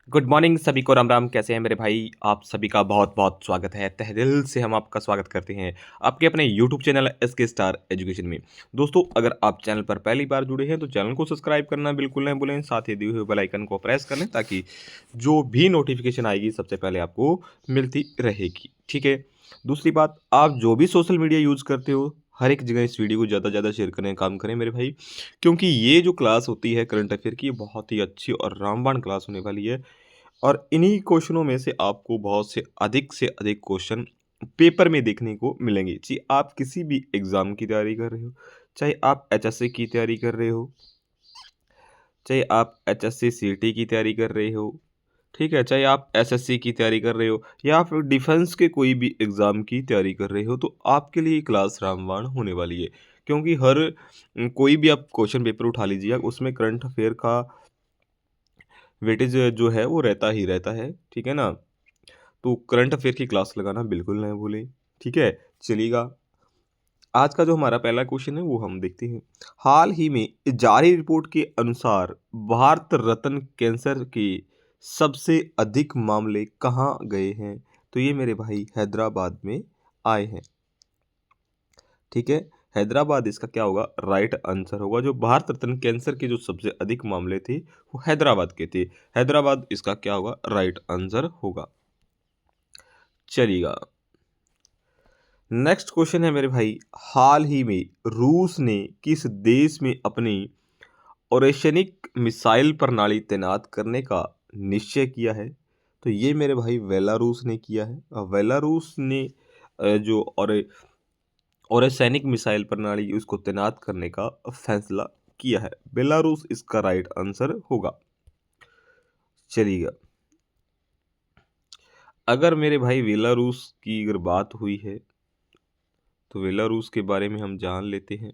Good morning सभी को राम राम। कैसे हैं मेरे भाई? आप सभी का बहुत बहुत स्वागत है। तहे दिल से हम आपका स्वागत करते हैं आपके अपने YouTube channel SK star education में। दोस्तों, अगर आप चैनल पर पहली बार जुड़े हैं तो चैनल को सब्सक्राइब करना बिल्कुल नहीं भूलें। साथ ही दिए हुए बेल आइकन को प्रेस कर लें ताकि जो भी नोटिफिकेशन आएगी सबसे पहले आपको मिलती रहेगी। ठीक है। दूसरी बात, आप जो भी सोशल मीडिया यूज़ करते हो हर एक जगह इस वीडियो को ज़्यादा से ज़्यादा शेयर करने का काम करें मेरे भाई, क्योंकि ये जो क्लास होती है करंट अफेयर की, ये बहुत ही अच्छी और रामबाण क्लास होने वाली है। और इन्हीं क्वेश्चनों में से आपको बहुत से अधिक क्वेश्चन पेपर में देखने को मिलेंगे। जी, आप किसी भी एग्ज़ाम की तैयारी कर रहे हो, चाहे आप एचएससी की तैयारी कर रहे हो, चाहे आप एचएससी सीईटी की तैयारी कर रहे हो, ठीक है, चाहे आप एसएससी की तैयारी कर रहे हो या फिर डिफेंस के कोई भी एग्ज़ाम की तैयारी कर रहे हो, तो आपके लिए क्लास रामबाण होने वाली है। क्योंकि हर कोई भी आप क्वेश्चन पेपर उठा लीजिए, उसमें करंट अफेयर का वेटेज जो है वो रहता ही रहता है, ठीक है ना? तो करंट अफेयर की क्लास लगाना बिल्कुल ना भूलें, ठीक है? चलिएगा, आज का जो हमारा पहला क्वेश्चन है वो हम देखते हैं। हाल ही में जारी रिपोर्ट के अनुसार भारत रत्न कैंसर के सबसे अधिक मामले कहाँ गए हैं? तो ये मेरे भाई हैदराबाद में आए हैं, ठीक है? हैदराबाद इसका क्या होगा? राइट आंसर होगा। जो भारत रत्न कैंसर के जो सबसे अधिक मामले थे वो हैदराबाद के थे। हैदराबाद इसका क्या होगा? राइट आंसर होगा। चलिएगा, नेक्स्ट क्वेश्चन है मेरे भाई। हाल ही में रूस ने किस देश में अपनी ओरेशनिक मिसाइल प्रणाली तैनात करने का निश्चय किया है? तो ये मेरे भाई बेलारूस ने किया है। बेलारूस ने जो ओरेसैनिक मिसाइल प्रणाली उसको तैनात करने का फैसला किया है। बेलारूस इसका राइट आंसर होगा। चलिएगा, अगर मेरे भाई बेलारूस की अगर बात हुई है तो बेलारूस के बारे में हम जान लेते हैं।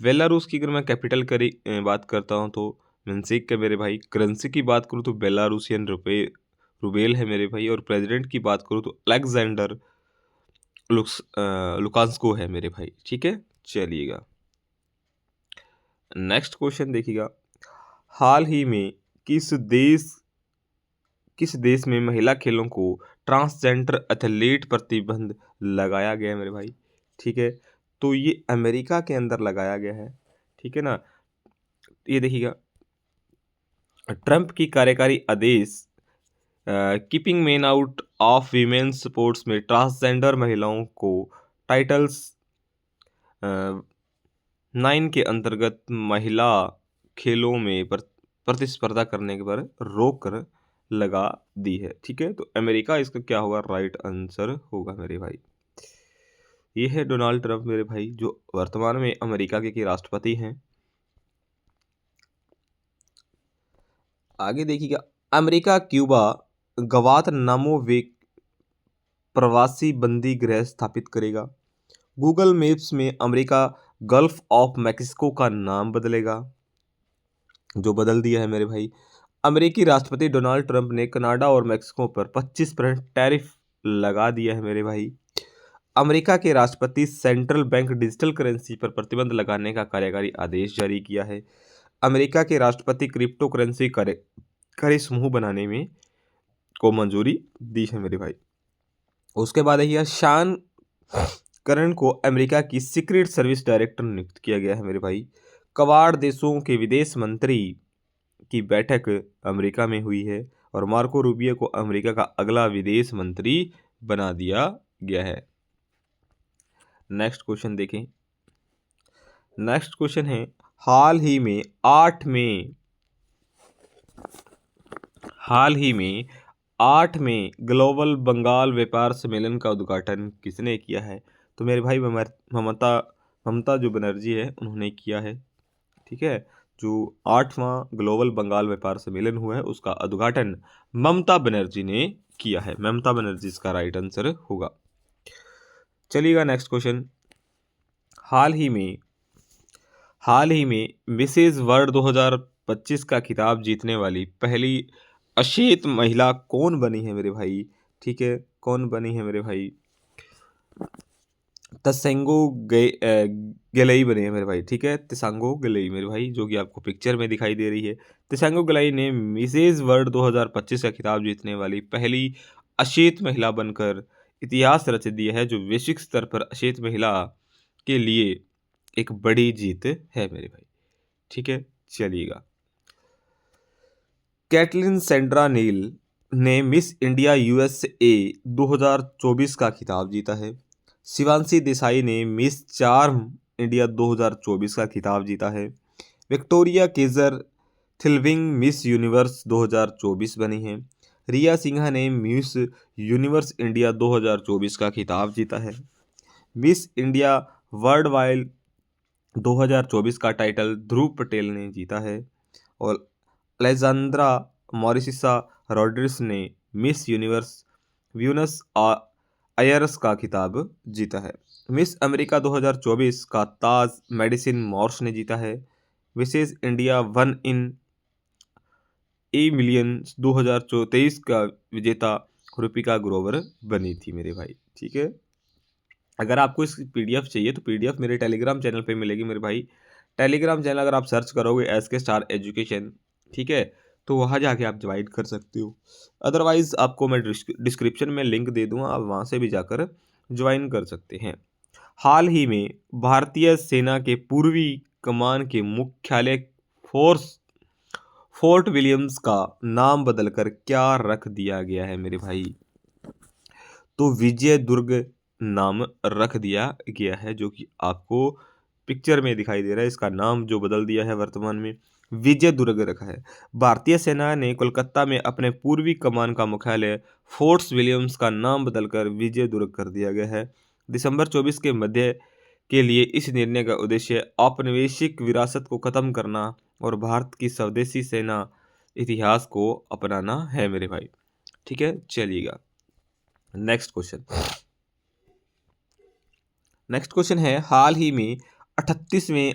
बेलारूस की अगर मैं कैपिटल बात करता हूँ तो मिन्स्क है मेरे भाई। करेंसी की बात करूँ तो बेलारूसियन रुपए रूबेल है मेरे भाई। और प्रेसिडेंट की बात करूँ तो अलेक्जेंडर लुकांस्को है मेरे भाई, ठीक है? चलिएगा, नेक्स्ट क्वेश्चन देखिएगा। हाल ही में किस देश किस देश में महिला खेलों को ट्रांसजेंडर एथलीट प्रतिबंध लगाया गया है मेरे भाई, ठीक है? तो ये अमेरिका के अंदर लगाया गया है, ठीक है ना? ये देखिएगा, ट्रंप की कार्यकारी आदेश keeping men out of women's sports में ट्रांसजेंडर महिलाओं को टाइटल्स 9 के अंतर्गत महिला खेलों में प्रतिस्पर्धा करने पर रोक कर लगा दी है, ठीक है? तो अमेरिका इसका क्या होगा? राइट आंसर होगा मेरे भाई। ये है डोनाल्ड ट्रंप मेरे भाई, जो वर्तमान में अमेरिका के राष्ट्रपति हैं। आगे देखिएगा, अमेरिका क्यूबा गवातनामो वे प्रवासी बंदी गृह स्थापित करेगा। गूगल मैप्स में अमेरिका गल्फ ऑफ मैक्सिको का नाम बदलेगा, जो बदल दिया है मेरे भाई। अमेरिकी राष्ट्रपति डोनाल्ड ट्रंप ने कनाडा और मैक्सिको पर 25% टैरिफ लगा दिया है मेरे भाई। अमेरिका के राष्ट्रपति सेंट्रल बैंक डिजिटल करेंसी पर प्रतिबंध लगाने का कार्यकारी आदेश जारी किया है। अमेरिका के राष्ट्रपति क्रिप्टो करेंसी करे समूह बनाने में को मंजूरी दी है मेरे भाई। उसके बाद है शान करण को अमेरिका की सीक्रेट सर्विस डायरेक्टर नियुक्त किया गया है मेरे भाई। कवाड़ देशों के विदेश मंत्री की बैठक अमेरिका में हुई है और मार्को रूबियो को अमेरिका का अगला विदेश मंत्री बना दिया गया है। नेक्स्ट क्वेश्चन देखें। नेक्स्ट क्वेश्चन है, हाल ही में 8 में ग्लोबल बंगाल व्यापार सम्मेलन का उद्घाटन किसने किया है? तो मेरे भाई ममता ममता जो बनर्जी है उन्होंने किया है, ठीक है? जो 8वां ग्लोबल बंगाल व्यापार सम्मेलन हुआ है उसका उद्घाटन ममता बनर्जी ने किया है। ममता बनर्जी इसका राइट आंसर होगा। चलिएगा, नेक्स्ट क्वेश्चन। हाल ही में मिसेज वर्ल्ड 2025 का खिताब जीतने वाली पहली अश्वेत महिला कौन बनी है मेरे भाई, ठीक है? कौन बनी है मेरे भाई? तसेंगो गलई बने हैं मेरे भाई, ठीक है, तसांगो गलई मेरे भाई, जो कि आपको पिक्चर में दिखाई दे रही है। तसांगो गलई ने मिसेज वर्ल्ड 2025 का खिताब जीतने वाली पहली अशेत महिला बनकर इतिहास रच दिया है, जो वैश्विक स्तर पर अशेत महिला के लिए एक बड़ी जीत है मेरे भाई, ठीक है। चलिएगा, कैटलिन सेंड्रा नील ने मिस इंडिया यूएसए 2024 का खिताब जीता है। शिवांशी देसाई ने मिस चार्म इंडिया 2024 का खिताब जीता है। विक्टोरिया केजर थिल्विंग मिस यूनिवर्स 2024 बनी हैं। रिया सिन्हा ने मिस यूनिवर्स इंडिया 2024 का खिताब जीता है। मिस इंडिया वर्ल्ड वाइड 2024 का टाइटल ध्रुव पटेल ने जीता है। और अलेक्जेंड्रा मॉरिसिसा रॉड्रिग्स ने मिस यूनिवर्स ब्यूनस आयर्स का खिताब जीता है। मिस अमेरिका 2024 का ताज मेडिसिन मॉर्स ने जीता है। विशेष India one in a million 2023 का विजेता रुपिका ग्रोवर बनी थी मेरे भाई, ठीक है। अगर आपको इस पीडीएफ चाहिए तो पीडीएफ मेरे टेलीग्राम चैनल पे मिलेगी मेरे भाई। टेलीग्राम चैनल अगर आप सर्च करोगे SK स्टार एजुकेशन, ठीक है, तो वहाँ जाके आप ज्वाइन कर सकते हो। अदरवाइज आपको मैं डिस्क्रिप्शन में लिंक दे दूँगा, आप वहाँ से भी जाकर ज्वाइन कर सकते हैं। हाल ही में भारतीय सेना के पूर्वी कमान के मुख्यालय फोर्ट विलियम्स का नाम बदलकर क्या रख दिया गया है मेरे भाई? तो विजय दुर्ग नाम रख दिया गया है, जो कि आपको पिक्चर में दिखाई दे रहा है। इसका नाम जो बदल दिया है वर्तमान में, विजय दुर्ग रखा है। भारतीय सेना ने कोलकाता में अपने पूर्वी कमान का मुख्यालय फोर्ट्स विलियम्स का नाम बदलकर विजय दुर्ग कर दिया गया है। दिसंबर 24 के मध्य के लिए इस निर्णय का उद्देश्य औपनिवेशिक विरासत को खत्म करना और भारत की स्वदेशी सेना इतिहास को अपनाना है मेरे भाई, ठीक है। चलिएगा, नेक्स्ट क्वेश्चन है, हाल ही में 38वें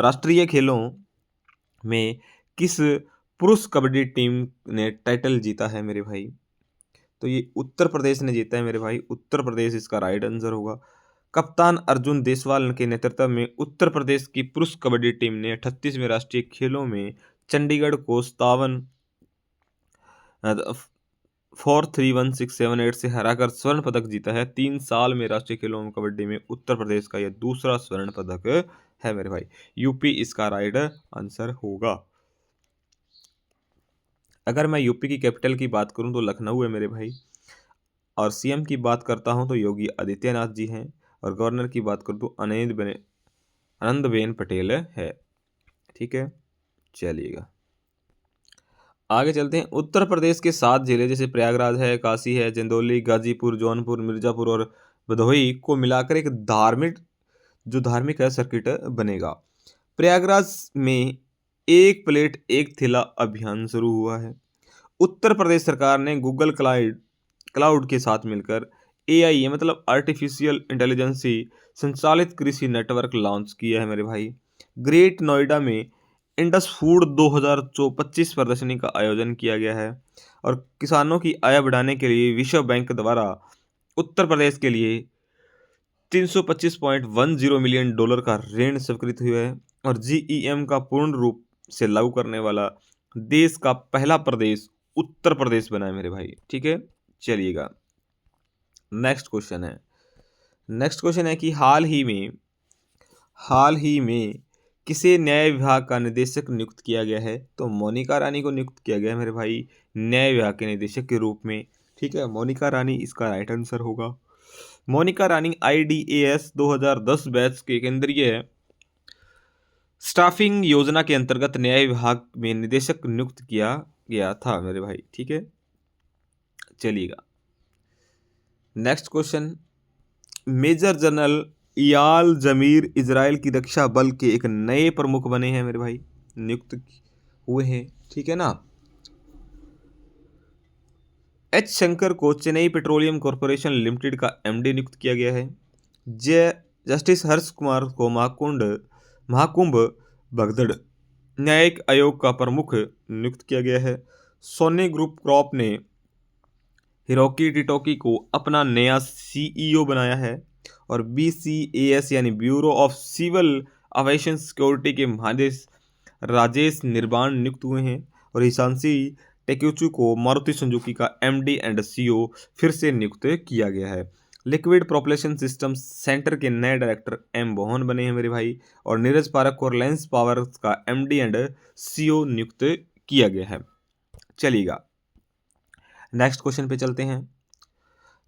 राष्ट्रीय खेलों में किस पुरुष कबड्डी टीम ने टाइटल जीता है मेरे भाई? तो ये उत्तर प्रदेश ने जीता है मेरे भाई, उत्तर प्रदेश इसका राइट आंसर होगा। कप्तान अर्जुन देसवाल के नेतृत्व में उत्तर प्रदेश की पुरुष कबड्डी टीम ने 38वें राष्ट्रीय खेलों में चंडीगढ़ को 57 4-3-1-6-7-8 से हराकर स्वर्ण पदक जीता है। 3 साल में राष्ट्रीय खेलों में कबड्डी में उत्तर प्रदेश का यह दूसरा स्वर्ण पदक है मेरे भाई। यूपी इसका राइट आंसर होगा। अगर मैं यूपी की कैपिटल की बात करूं तो लखनऊ है मेरे भाई, और सीएम की बात करता हूं तो योगी आदित्यनाथ जी हैं, और गवर्नर की बात करूं तो आनंदबेन पटेल है, ठीक है। चलिएगा, आगे चलते हैं। उत्तर प्रदेश के 7 जिले जैसे प्रयागराज है, काशी है, चंदौली, गाजीपुर, जौनपुर, मिर्जापुर और भदोही को मिलाकर एक धार्मिक है सर्किट बनेगा। प्रयागराज में एक प्लेट एक थैला अभियान शुरू हुआ है। उत्तर प्रदेश सरकार ने गूगल क्लाउड के साथ मिलकर AI मतलब आर्टिफिशियल इंटेलिजेंसी संचालित कृषि नेटवर्क लॉन्च किया है मेरे भाई। ग्रेट नोएडा में इंडस फूड 2025 प्रदर्शनी का आयोजन किया गया है, और किसानों की आय बढ़ाने के लिए विश्व बैंक द्वारा उत्तर प्रदेश के लिए $325.10 मिलियन का ऋण स्वीकृत हुआ है, और GEM का पूर्ण रूप से लागू करने वाला देश का पहला प्रदेश उत्तर प्रदेश बना है मेरे भाई, ठीक है। चलिएगा, नेक्स्ट क्वेश्चन है कि हाल ही में किसे न्याय विभाग का निदेशक नियुक्त किया गया है? तो मोनिका रानी को नियुक्त किया गया है मेरे भाई न्याय विभाग के निदेशक के रूप में, ठीक है। मोनिका रानी इसका राइट आंसर होगा। मोनिका रानी IDAS 2010 बैच के केंद्रीय स्टाफिंग योजना के अंतर्गत न्याय विभाग में निदेशक नियुक्त किया गया था मेरे भाई, ठीक है। चलिएगा, next question, major general Eyal Zamir Israel की रक्षा बल के एक नए प्रमुख बने हैं मेरे भाई, नियुक्त हुए हैं, ठीक है ना। H शंकर को चेन्नई पेट्रोलियम कॉरपोरेशन लिमिटेड का MD नियुक्त किया गया है। जस्टिस हर्ष कुमार को महाकुंभ भगदड़ न्यायिक आयोग का प्रमुख नियुक्त किया गया है। सोनी ग्रुप क्रॉप ने हिरोकी टिटोकी को अपना नया CEO बनाया है। और BCAS यानी bureau of civil aviation security के महानिदेश राजेश निर्बाण नियुक्त हुए हैं। और हिसांशी टेक्यूचू को मारुति सुजुकी का MD एंड CEO फिर से नियुक्त किया गया है। लिक्विड प्रोपल्शन सिस्टम सेंटर के नए डायरेक्टर M मोहन बने हैं मेरे भाई। और नीरज पारक को रिलायंस पावर का MD एंड CEO नियुक्त किया गया है। चलिएगा नेक्स्ट क्वेश्चन पे चलते हैं।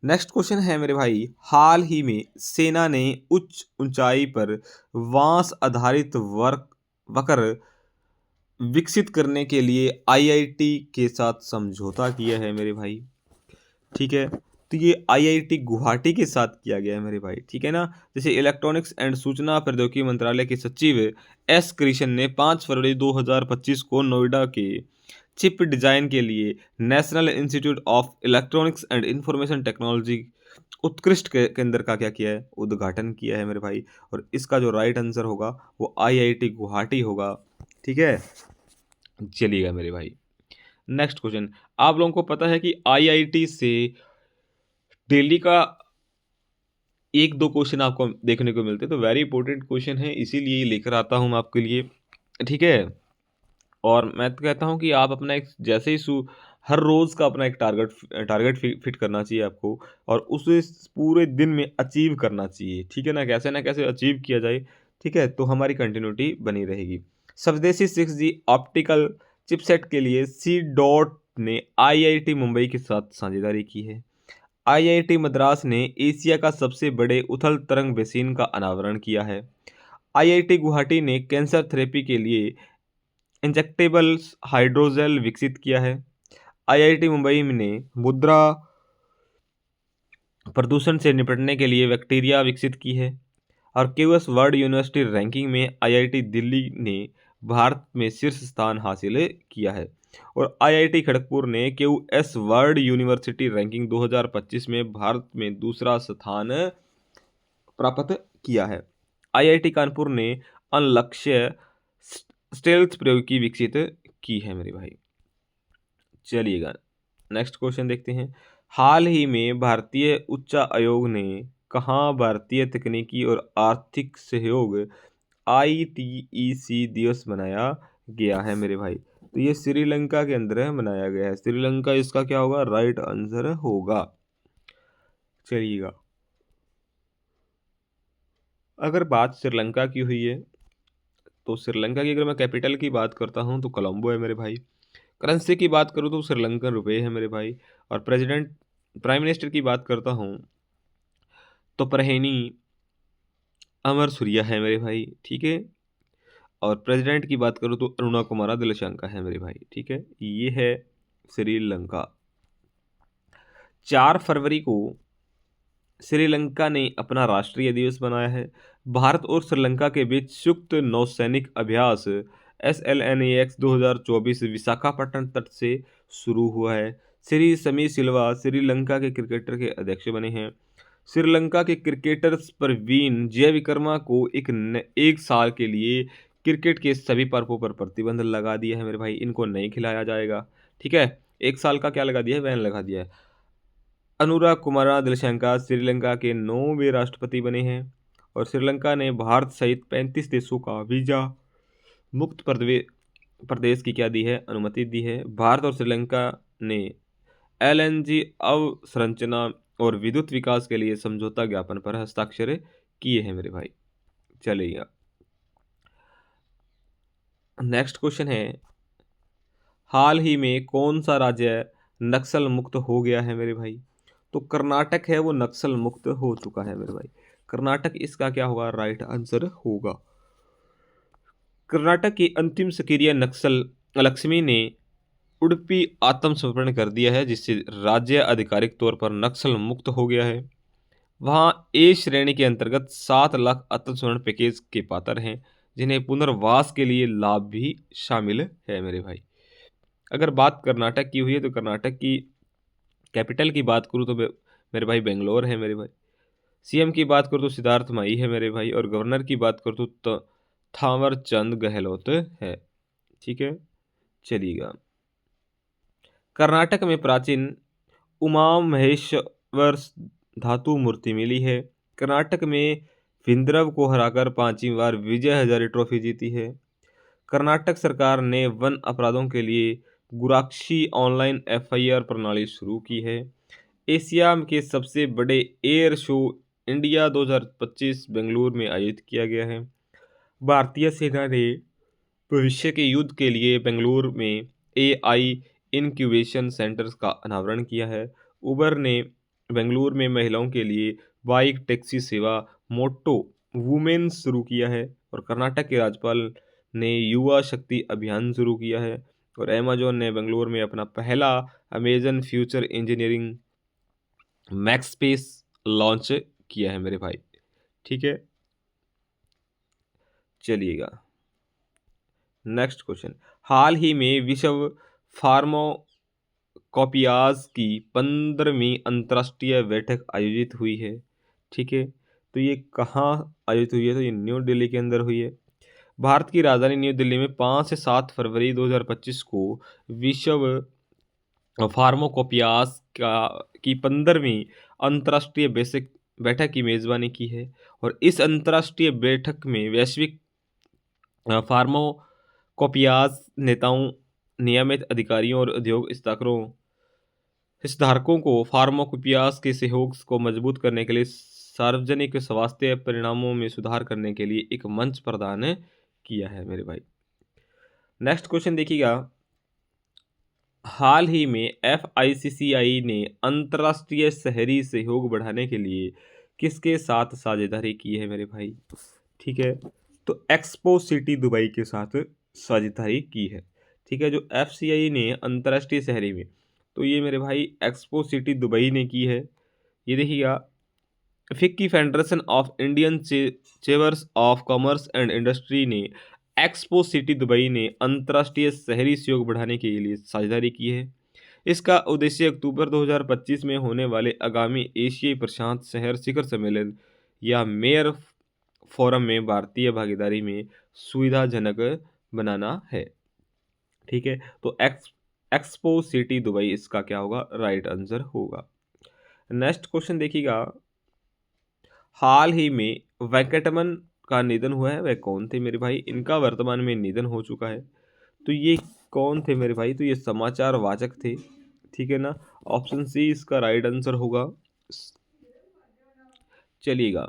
नेक्स्ट क्वेश्चन है मेरे भाई, हाल ही में सेना ने उच्च ऊंचाई पर वांस आधारित वकर विकसित करने के लिए IIT के साथ समझौता किया है मेरे भाई। ठीक है, तो ये IIT गुवाहाटी के साथ किया गया है मेरे भाई। ठीक है ना। जैसे इलेक्ट्रॉनिक्स एंड सूचना प्रौद्योगिकी मंत्रालय के सचिव S कृष्ण ने 5 फरवरी 2025 को नोएडा के चिप डिजाइन के लिए national institute of electronics and information technology उत्कृष्ट केंद्र का क्या किया है, उद्घाटन किया है मेरे भाई। और इसका जो राइट आंसर होगा वो IIT गुवाहाटी होगा। ठीक है, चलिएगा मेरे भाई नेक्स्ट क्वेश्चन। आप लोगों को पता है कि IIT से डेली का 1-2 क्वेश्चन आपको देखने को मिलते हैं, तो वेरी इंपॉर्टेंट क्वेश्चन है, इसीलिए लेकर आता हूँ मैं आपके लिए। ठीक है, और मैं तो कहता हूँ कि आप अपना एक जैसे ही हर रोज़ का अपना एक टारगेट फिट करना चाहिए आपको, और उसे पूरे दिन में अचीव करना चाहिए। ठीक है ना कैसे अचीव किया जाए। ठीक है, तो हमारी कंटिन्यूटी बनी रहेगी। स्वदेशी 6G ऑप्टिकल चिपसेट के लिए C डॉट ने IIT मुंबई के साथ साझेदारी की है। IIT मद्रास ने एशिया का सबसे बड़े उथल तरंग बेसिन का अनावरण किया है। IIT गुवाहाटी ने कैंसर थेरेपी के लिए इंजेक्टेबल हाइड्रोजेल विकसित किया है। IIT मुंबई ने मुद्रा प्रदूषण से निपटने के लिए बैक्टीरिया विकसित की है। और QS वर्ल्ड यूनिवर्सिटी रैंकिंग में IIT दिल्ली ने भारत में शीर्ष स्थान हासिल किया है। और IIT खड़गपुर ने QS वर्ल्ड यूनिवर्सिटी रैंकिंग 2025 में भारत में दूसरा स्थान प्राप्त किया है। IIT कानपुर ने अनलक्ष्य स्टेल्थ प्रौद्योगिकी विकसित की है मेरे भाई। चलिएगा नेक्स्ट क्वेश्चन देखते हैं। हाल ही में भारतीय उच्च आयोग ने कहाँ भारतीय तकनीकी और आर्थिक सहयोग ITEC दिवस मनाया गया है मेरे भाई। तो ये श्रीलंका के अंदर मनाया गया है। श्रीलंका इसका क्या होगा, राइट आंसर होगा। चलिएगा, अगर बात श्रीलंका की हुई है तो श्रीलंका की अगर मैं कैपिटल की बात करता हूँ तो कोलंबो है मेरे भाई। करेंसी की बात करूँ तो श्रीलंकन रुपए है मेरे भाई। और प्राइम मिनिस्टर की बात करता हूँ तो प्रहेनी अमर सूर्या है मेरे भाई। ठीक है, और प्रेसिडेंट की बात करूँ तो अरुणा कुमारा दिलशंका है मेरे भाई। ठीक है, ये है श्रीलंका। 4 फरवरी को श्रीलंका ने अपना राष्ट्रीय दिवस मनाया है। भारत और श्रीलंका के बीच संयुक्त नौसैनिक अभ्यास SLNAX 2024 विशाखापट्टनम तट से शुरू हुआ है। श्री समी सिल्वा श्रीलंका के क्रिकेटर के अध्यक्ष बने हैं। श्रीलंका के क्रिकेटर प्रवीण जयविक्रमा को एक साल के लिए क्रिकेट के सभी पर्वों पर प्रतिबंध लगा दिया है मेरे भाई। इनको नहीं खिलाया जाएगा। ठीक है, 1 साल का क्या लगा दिया है, बैन लगा दिया है। अनुराग कुमारा दिलशंका श्रीलंका के 9वें राष्ट्रपति बने हैं। और श्रीलंका ने भारत सहित 35 देशों का वीजा मुक्त प्रदेश की क्या दी है, अनुमति दी है। भारत और श्रीलंका ने LNG अवसंरचना और विद्युत विकास के लिए समझौता ज्ञापन पर हस्ताक्षर किए हैं मेरे भाई। चलिए नेक्स्ट क्वेश्चन है, हाल ही में कौन सा राज्य नक्सल मुक्त हो गया है मेरे भाई। तो कर्नाटक है वो नक्सल मुक्त हो चुका है मेरे भाई। कर्नाटक इसका क्या होगा, राइट आंसर होगा। कर्नाटक की अंतिम सक्रिय नक्सल लक्ष्मी ने उडुपी आत्मसमर्पण कर दिया है, जिससे राज्य आधिकारिक तौर पर नक्सल मुक्त हो गया है। वहाँ ए श्रेणी के अंतर्गत 7 लाख आत्मसमर्पण पैकेज के पात्र हैं, जिन्हें पुनर्वास के लिए लाभ भी शामिल है मेरे भाई। अगर बात कर्नाटक की हुई है तो कर्नाटक की कैपिटल की बात करूँ तो मेरे भाई बेंगलोर है मेरे भाई। CM की बात करूँ तो सिद्धार्थ माई है मेरे भाई। और गवर्नर की बात करूँ तो थावर चंद गहलोत है। ठीक है, चलिएगा। कर्नाटक में प्राचीन उमा महेश्वर धातु मूर्ति मिली है। कर्नाटक में विंद्रव को हराकर 5वीं बार विजय हजारे ट्रॉफी जीती है। कर्नाटक सरकार ने वन अपराधों के लिए गुराक्षी ऑनलाइन एफआईआर प्रणाली शुरू की है। एशिया के सबसे बड़े एयर शो इंडिया 2025 बेंगलुरु में आयोजित किया गया है। भारतीय सेना ने भविष्य के युद्ध के लिए बेंगलुरु में एआई इनक्यूबेशन सेंटर्स का अनावरण किया है। उबर ने बेंगलुरु में महिलाओं के लिए बाइक टैक्सी सेवा मोटो वुमेन शुरू किया है। और कर्नाटक के राज्यपाल ने युवा शक्ति अभियान शुरू किया है। और अमेजॉन ने बेंगलुरु में अपना पहला Amazon future engineering max space launch किया है मेरे भाई। ठीक है, चलिएगा नेक्स्ट क्वेश्चन। हाल ही में विश्व फार्माकोपियाज की 15वीं अंतर्राष्ट्रीय बैठक आयोजित हुई है। ठीक है, तो ये कहाँ आयोजित हुई है? तो ये न्यू दिल्ली के अंदर हुई है। भारत की राजधानी न्यू दिल्ली में 5 से 7 फरवरी 2025 को विश्व फार्माकोपियाज की 15वीं अंतर्राष्ट्रीय बेसिक बैठक की मेजबानी की है। और इस अंतर्राष्ट्रीय बैठक में वैश्विक फार्माकोपियाज नेताओं, नियमित अधिकारियों और उद्योग हितधारकों को फार्माकोपियाज के सहयोग को मजबूत करने के लिए सार्वजनिक स्वास्थ्य परिणामों में सुधार करने के लिए एक मंच प्रदान किया है मेरे भाई। नेक्स्ट क्वेश्चन देखिएगा। हाल ही में एफआईसीसीआई ने अंतर्राष्ट्रीय शहरी सहयोग बढ़ाने के लिए किसके साथ साझेदारी की है मेरे भाई? ठीक है, तो एक्सपो सिटी दुबई के साथ साझेदारी की है। ठीक है, जो एफसीआई ने अंतर्राष्ट्रीय शहरी में, तो ये मेरे भाई एक्सपो सिटी दुबई ने की है। ये देखिएगा, FICCI federation of Indian chambers of commerce and industry ने एक्सपो सिटी दुबई ने अंतर्राष्ट्रीय शहरी सहयोग बढ़ाने के लिए साझेदारी की है। इसका उद्देश्य अक्टूबर 2025 में होने वाले आगामी एशियाई प्रशांत शहर शिखर सम्मेलन या मेयर फोरम में भारतीय भागीदारी में सुविधाजनक बनाना है। ठीक है, तो एक्सपो सिटी दुबई इसका क्या होगा? राइट आंसर होगा। नेक्स्ट क्वेश्चन देखिएगा। हाल ही में वेंकटरमन का निधन हुआ है, वह कौन थे मेरे भाई? इनका वर्तमान में निधन हो चुका है। तो ये कौन थे मेरे भाई? तो ये समाचार वाचक थे। ठीक है ना, ऑप्शन सी इसका राइट आंसर होगा। चलिएगा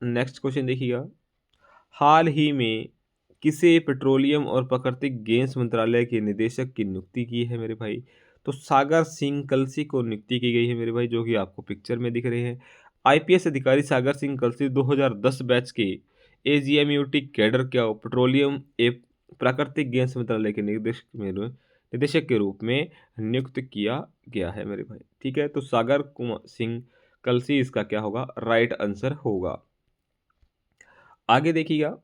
नेक्स्ट क्वेश्चन देखिएगा। हाल ही में किसे पेट्रोलियम और प्राकृतिक गैस मंत्रालय के निदेशक की नियुक्ति की है मेरे भाई? तो सागर सिंह कलसी को नियुक्ति की गई है मेरे भाई, जो कि आपको पिक्चर में दिख रहे हैं। आईपीएस अधिकारी सागर सिंह कलसी 2010 बैच के एजीएमयूटी कैडर क्या पेट्रोलियम एवं प्राकृतिक गैस मंत्रालय के निदेशक के रूप में नियुक्त किया गया है मेरे भाई। ठीक है, तो सागर सिंह कलसी इसका क्या होगा? राइट आंसर होगा। आगे देखिएगा।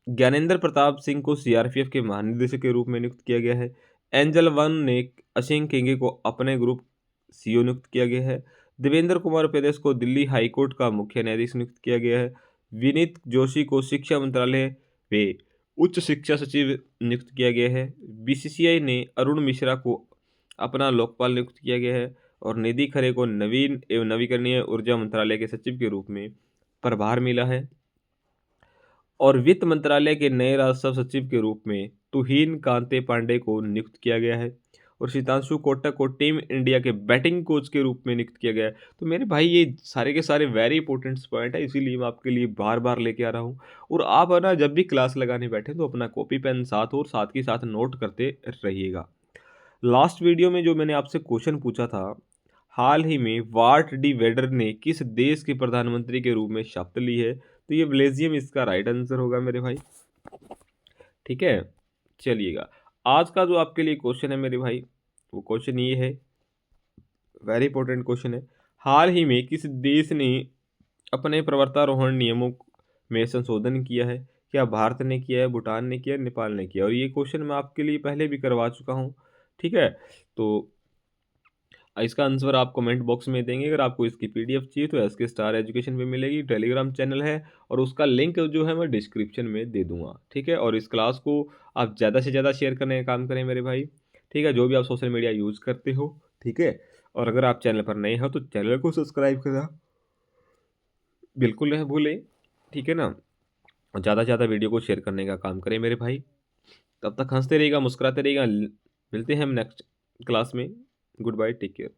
ज्ञानेंद्र प्रताप सिंह को सीआरपीएफ के महानिदेशक के रूप में नियुक्त किया गया है। एंजल वन ने अशिंग केंगे को अपने ग्रुप सीईओ नियुक्त किया गया है। देवेंद्र कुमार प्रदेश को दिल्ली हाईकोर्ट का मुख्य न्यायाधीश नियुक्त किया गया है। विनीत जोशी को शिक्षा मंत्रालय में उच्च शिक्षा सचिव नियुक्त किया गया है। बीसीसीआई ने अरुण मिश्रा को अपना लोकपाल नियुक्त किया गया है। और निधि खरे को नवीन एवं नवीकरणीय ऊर्जा मंत्रालय के सचिव के रूप में प्रभार मिला है। और वित्त मंत्रालय के नए राजस्व सचिव के रूप में तुहिन कांते पांडे को नियुक्त किया गया है। और शीतांशु कोटक को टीम इंडिया के बैटिंग कोच के रूप में नियुक्त किया गया है। तो मेरे भाई ये सारे के सारे वेरी इंपॉर्टेंट पॉइंट है, इसीलिए मैं आपके लिए बार बार लेके आ रहा हूँ। और आप है ना, जब भी क्लास लगाने बैठे तो अपना कॉपी पेन साथ और साथ के साथ नोट करते रहिएगा। लास्ट वीडियो में जो मैंने आपसे क्वेश्चन पूछा था, हाल ही में वार्ट डी वेडर ने किस देश के प्रधानमंत्री के रूप में शपथ ली है? तो ये बेल्जियम इसका राइट आंसर होगा मेरे भाई। ठीक है, चलिएगा आज का जो आपके लिए क्वेश्चन है मेरे भाई, वो क्वेश्चन ये है, वेरी इंपॉर्टेंट क्वेश्चन है। हाल ही में किस देश ने अपने पर्वतारोहण नियमों में संशोधन किया है? क्या भारत ने किया है, भूटान ने किया है, नेपाल ने किया? और ये क्वेश्चन मैं आपके लिए पहले भी करवा चुका हूँ। ठीक है, तो इसका आंसर आप कमेंट बॉक्स में देंगे। अगर आपको इसकी पीडीएफ चाहिए तो एसके स्टार एजुकेशन पे मिलेगी, टेलीग्राम चैनल है और उसका लिंक जो है मैं डिस्क्रिप्शन में दे दूंगा। ठीक है, और इस क्लास को आप ज़्यादा से ज़्यादा शेयर करने का काम करें मेरे भाई। ठीक है, जो भी आप सोशल मीडिया यूज़ करते हो। ठीक है, और अगर आप चैनल पर नए हो तो चैनल को सब्सक्राइब करना बिल्कुल ना भूलें, ठीक है ना? और ज़्यादा से ज़्यादा वीडियो को शेयर करने का काम करें मेरे भाई। तब तक हँसते रहिएगा, मुस्कुराते रहिएगा। मिलते हैं हम नेक्स्ट क्लास में। Good bye, take care.